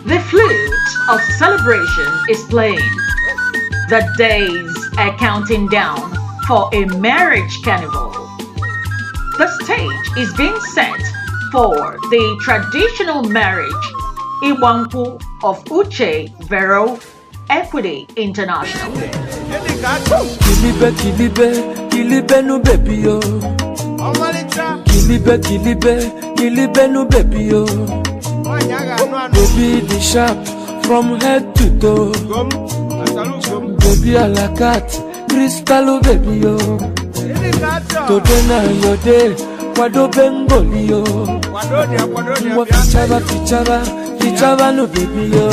The flute of celebration is playing. The days are counting down for a marriage carnival. The stage is being set for the traditional marriage Nkwo of Uche Vero Equity International. Kilibe, kilibe, kilibe no baby yo. Kilibe, kilibe, kilibe no baby yo. Baby the sharp from head to toe. Baby a la carte, crystal baby yo. Today na your day, kwado bengoli yo. Mwa fichaba, fichaba, fichaba no baby yo.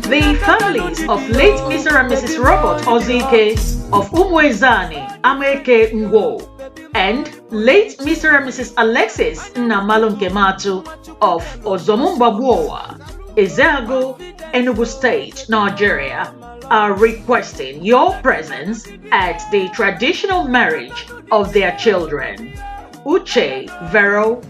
The families of late Mr. and Mrs. Robert Ozike of Umwezani, Ameke Nkwo, and late Mr. and Mrs. Alexis Nkematu of Ozomumbabwowa, Ezeago, Enugu State, Nigeria, are requesting your presence at the traditional marriage of their children, Uche Vero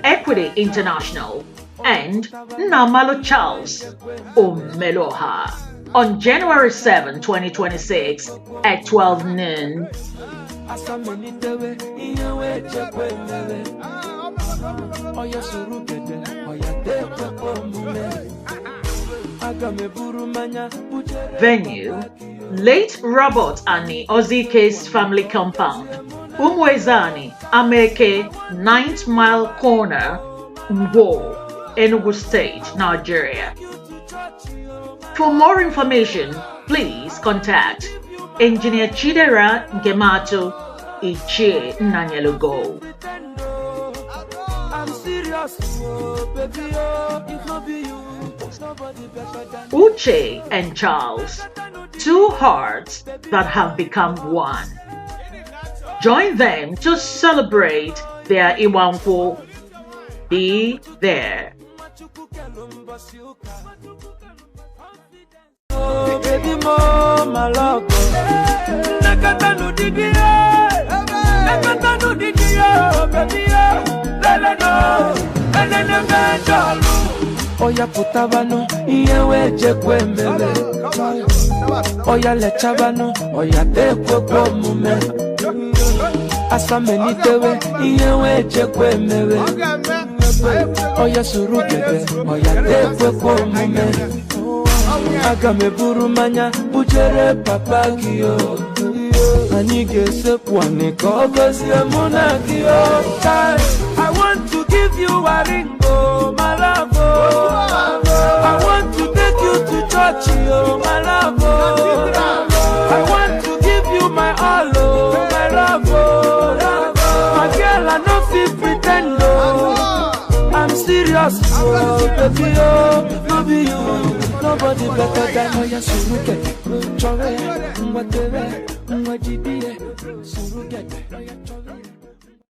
Equity International, and Namalo Charles Omeloha on January 7, 2026 at 12 noon. Venue: late Robert Ani Ozike's family compound, Umwezani, Ameke, 9th Mile Corner, Nkwo, Enugu State, Nigeria. For more information, please contact Engineer Chidera Nkematu Ichie Nanyelugo. Uche and Charles, two hearts that have become one. Join them to celebrate their Nkwo. Be there. Oya putabano, iyewe jekwe mbele. Oya lechabano, oya tekwe kwa mume. Asame nitewe, iyewe jekwe mbele. Oya surugede, oya tekwe kwa mume. Agame burumanya, bujere papa kiyo. Anige sepwane kogosi emuna kiyo. I want to give you a ring, oh my love. I want to take you to church, oh my love. I want to give you my all, oh my love. My girl, I no fit pretend, oh. I'm serious, oh baby, oh, no be you. Nobody better than Oya Surugete, Chore, Mwatere, Mwajidie, Surugete.